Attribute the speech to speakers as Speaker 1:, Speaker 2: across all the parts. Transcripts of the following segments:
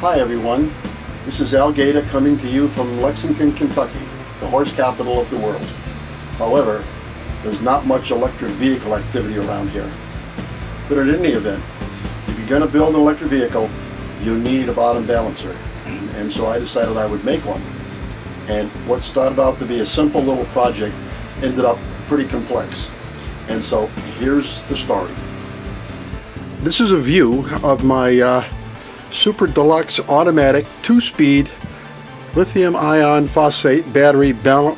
Speaker 1: Hi everyone, this is Al Gaeta coming to you from Lexington, Kentucky, the horse capital of the world. However, there's not much electric vehicle activity around here. But in any event, if you're going to build an electric vehicle, you need a bottom balancer. And so I decided I would make one. And what started out to be a simple little project ended up pretty complex. And so here's the story. This is a view of my Super Deluxe automatic 2-speed lithium ion phosphate battery balance.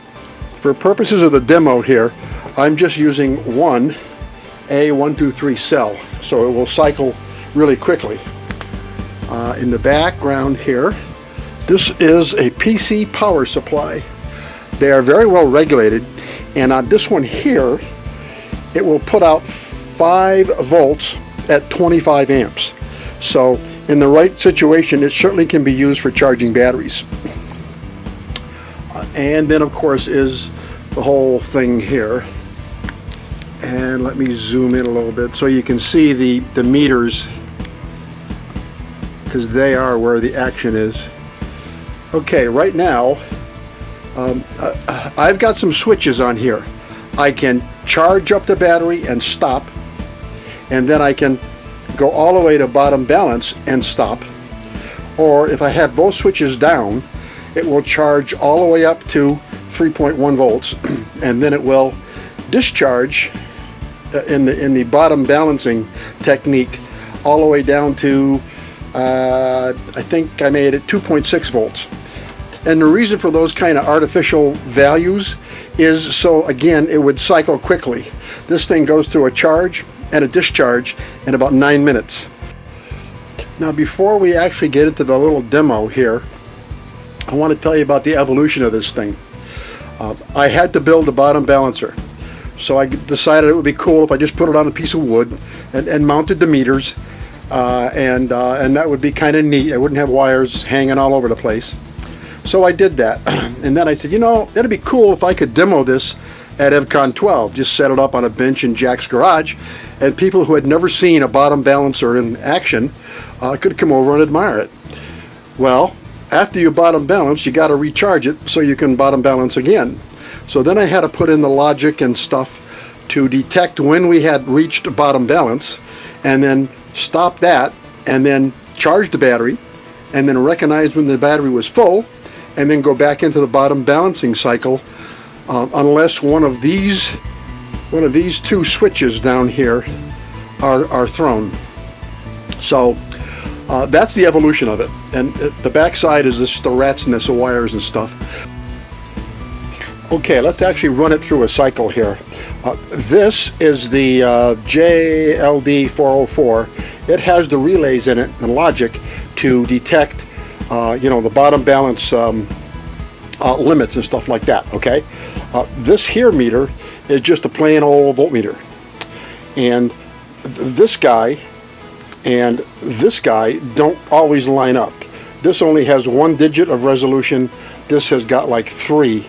Speaker 1: For purposes of the demo here, I'm just using one A123 cell, so it will cycle really quickly. In the background here, this is a PC power supply. They are very well regulated, and on this one here, it will put out 5 volts at 25 amps. So in the right situation, it certainly can be used for charging batteries. And then of course is the whole thing here. And let me zoom in a little bit so you can see the meters, because they are where the action is. Okay, right now I've got some switches on here. I can charge up the battery and stop, and then I can go all the way to bottom balance and stop. Or if I have both switches down, it will charge all the way up to 3.1 volts and then it will discharge in the bottom balancing technique all the way down to I think I made it 2.6 volts. And the reason for those kind of artificial values is so again it would cycle quickly. This thing goes through a charge and a discharge in about 9 minutes. Now before we actually get into the little demo here, I want to tell you about the evolution of this thing. I had to build a bottom balancer, so I decided it would be cool if I just put it on a piece of wood and mounted the meters, and that would be kind of neat. I wouldn't have wires hanging all over the place. So I did that, and then I said, you know, it'd be cool if I could demo this at EvCon 12, just set it up on a bench in Jack's garage, and people who had never seen a bottom balancer in action could come over and admire it. Well, after you bottom balance, you got to recharge it so you can bottom balance again. So then I had to put in the logic and stuff to detect when we had reached bottom balance, and then stop that, and then charge the battery, and then recognize when the battery was full, and then go back into the bottom balancing cycle, unless one of these 2 switches down here are thrown. So that's the evolution of it. And the backside is just the rat's nest of wires and stuff. Okay, let's actually run it through a cycle here. This is the JLD404. It has the relays in it and logic to detect the bottom balance limits and stuff like that. Okay, this here meter is just a plain old voltmeter, and this guy and this guy don't always line up. This only has 1 digit of resolution. This has got like 3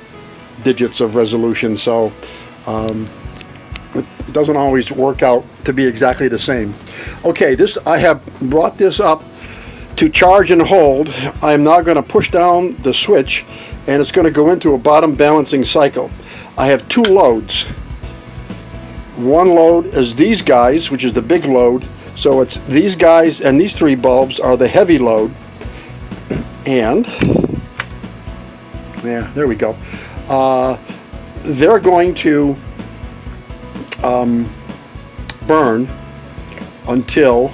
Speaker 1: digits of resolution, so it doesn't always work out to be exactly the same. Okay, I have brought this up to charge and hold. I'm now going to push down the switch, and it's going to go into a bottom balancing cycle. I have 2 loads. One load is these guys, which is the big load. So it's these guys, and these 3 bulbs are the heavy load. And yeah, there we go. They're going to burn until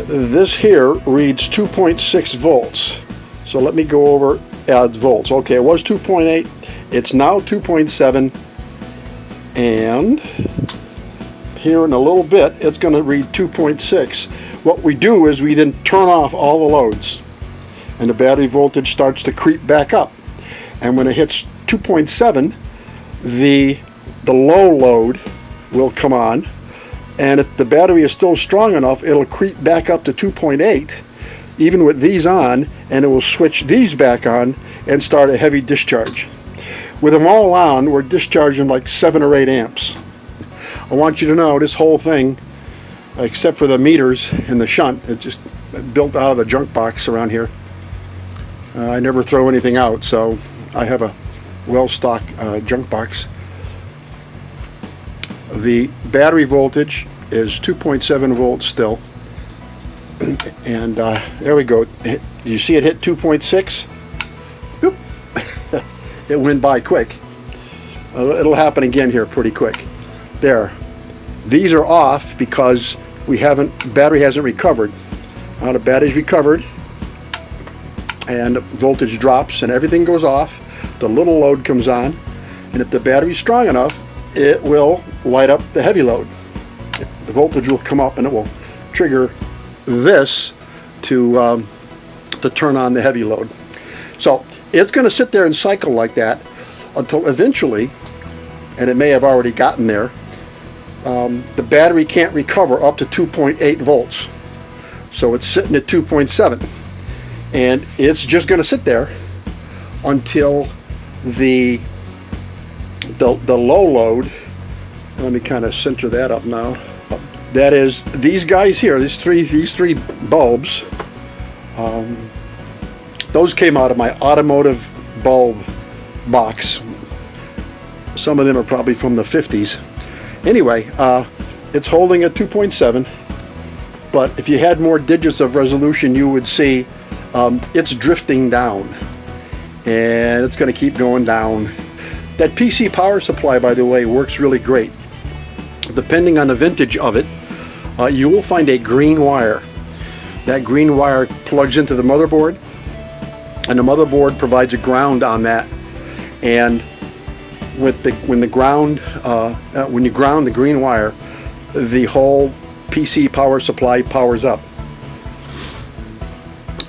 Speaker 1: this here reads 2.6 volts. So let me go over add volts. Okay, it was 2.8. It's now 2.7. And here in a little bit, it's going to read 2.6. What we do is we then turn off all the loads, and the battery voltage starts to creep back up. And when it hits 2.7, the low load will come on, and if the battery is still strong enough, it'll creep back up to 2.8 even with these on, and it will switch these back on and start a heavy discharge. With them all on, we're discharging like 7 or 8 amps. I want you to know this whole thing, except for the meters and the shunt, built out of a junk box around here. I never throw anything out, so I have a well-stocked junk box. The battery voltage is 2.7 volts still, and there we go. You see it hit 2.6? Boop. It went by quick. It'll happen again here pretty quick. There. These are off because battery hasn't recovered. Now the battery's recovered, and the voltage drops and everything goes off. The little load comes on, and if the battery's strong enough, it will light up the heavy load. The voltage will come up and it will trigger this to turn on the heavy load. So it's going to sit there and cycle like that until eventually, and it may have already gotten there, the battery can't recover up to 2.8 volts. So it's sitting at 2.7, and it's just going to sit there until the low load. Let me kind of center that up now. That is these guys here, these three bulbs. Those came out of my automotive bulb box. Some of them are probably from the 50s. Anyway, it's holding at 2.7, but if you had more digits of resolution, you would see it's drifting down, and it's going to keep going down. That PC power supply, by the way, works really great. Depending on the vintage of it, you will find a green wire. That green wire plugs into the motherboard, and the motherboard provides a ground on that. And when you ground the green wire, the whole PC power supply powers up.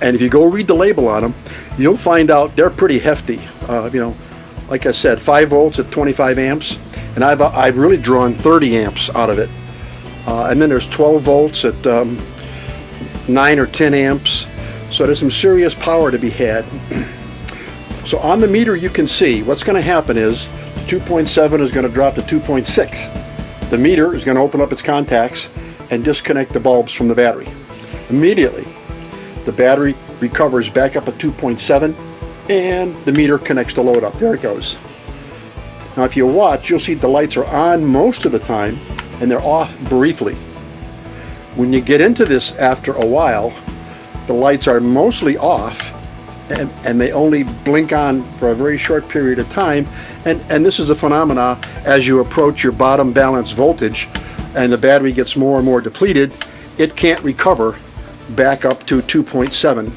Speaker 1: And if you go read the label on them, you'll find out they're pretty hefty. Like I said, 5 volts at 25 amps, and I've really drawn 30 amps out of it. And then there's 12 volts at 9 or 10 amps. So there's some serious power to be had. So on the meter, you can see what's going to happen is 2.7 is going to drop to 2.6. The meter is going to open up its contacts and disconnect the bulbs from the battery. Immediately, the battery recovers back up at 2.7, and the meter connects the load up. There it goes. Now if you watch, you'll see the lights are on most of the time, and they're off briefly. When you get into this after a while, the lights are mostly off, and they only blink on for a very short period of time, and this is a phenomena as you approach your bottom balance voltage and the battery gets more and more depleted. It can't recover back up to 2.7,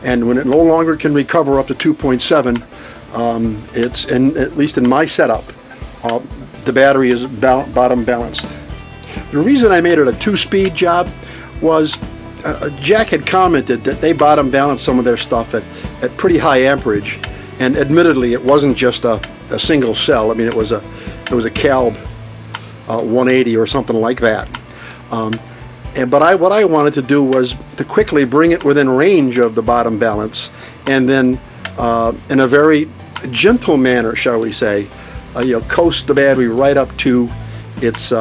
Speaker 1: and when it no longer can recover up to 2.7, it's at least in my setup, the battery is bottom balanced. The reason I made it a 2-speed job was Jack had commented that they bottom balanced some of their stuff at pretty high amperage, and admittedly it wasn't just a single cell. I mean, it was a Calb 180 or something like that. But what I wanted to do was to quickly bring it within range of the bottom balance, and then in a very gentle manner, shall we say, coast the battery right up to its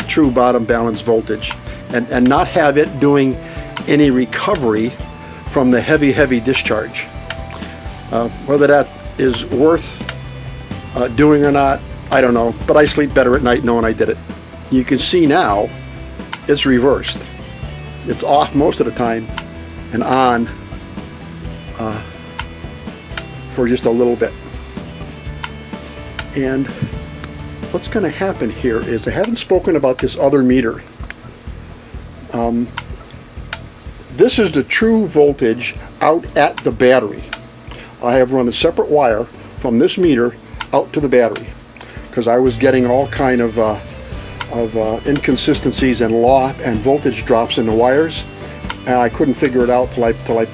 Speaker 1: true bottom balance voltage, and not have it doing any recovery from the heavy discharge. Whether that is worth doing or not, I don't know, but I sleep better at night knowing I did it. You can see now it's reversed. It's off most of the time and on for just a little bit. And what's going to happen here is I haven't spoken about this other meter. This is the true voltage out at the battery. I have run a separate wire from this meter out to the battery because I was getting all kind of inconsistencies and voltage drops in the wires, and I couldn't figure it out till I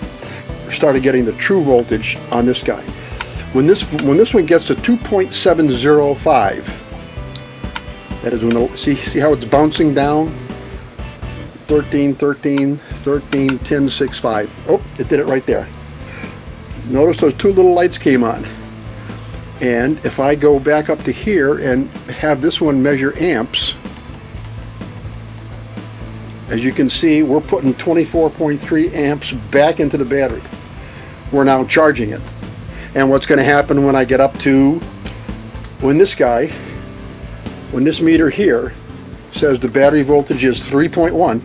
Speaker 1: started getting the true voltage on this guy. When this one gets to 2.705, that is when see how it's bouncing down. 13, 13, 13, 10, 6, 5. Oh, it did it right there. Notice those two little lights came on. And if I go back up to here and have this one measure amps, As you can see, we're putting 24.3 amps back into the battery. We're now charging it. And what's going to happen when I get up to, when this meter here says the battery voltage is 3.1,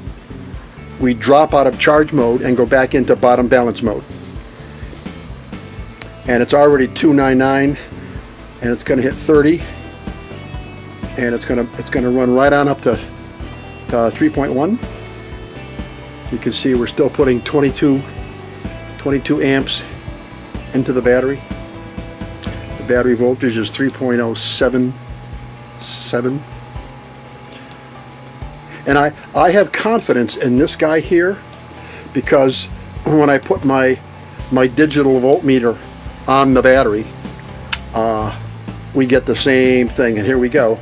Speaker 1: we drop out of charge mode and go back into bottom balance mode. And it's already 299, and it's going to hit 30, and it's going to run right on up to 3.1. You can see we're still putting 22 amps into the battery. The battery voltage is 3.077. And I have confidence in this guy here, because when I put my digital voltmeter on the battery, we get the same thing. And here we go.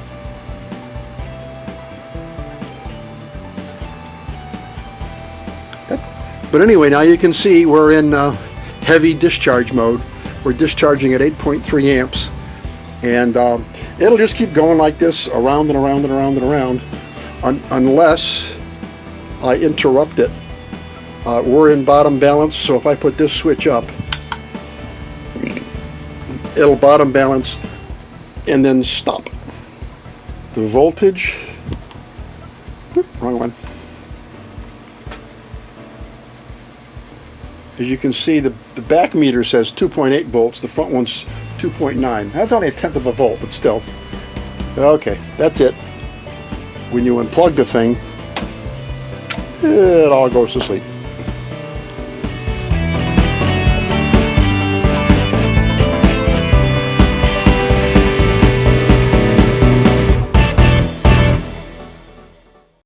Speaker 1: But anyway, now you can see we're in heavy discharge mode. We're discharging at 8.3 amps, and it'll just keep going like this, around and around and around and around, unless I interrupt it. We're in bottom balance, so if I put this switch up, it'll bottom balance and then stop. The voltage, wrong one. As you can see, the back meter says 2.8 volts, the front one's 2.9. That's only a tenth of a volt, but still. Okay, that's it. When you unplug the thing, it all goes to sleep.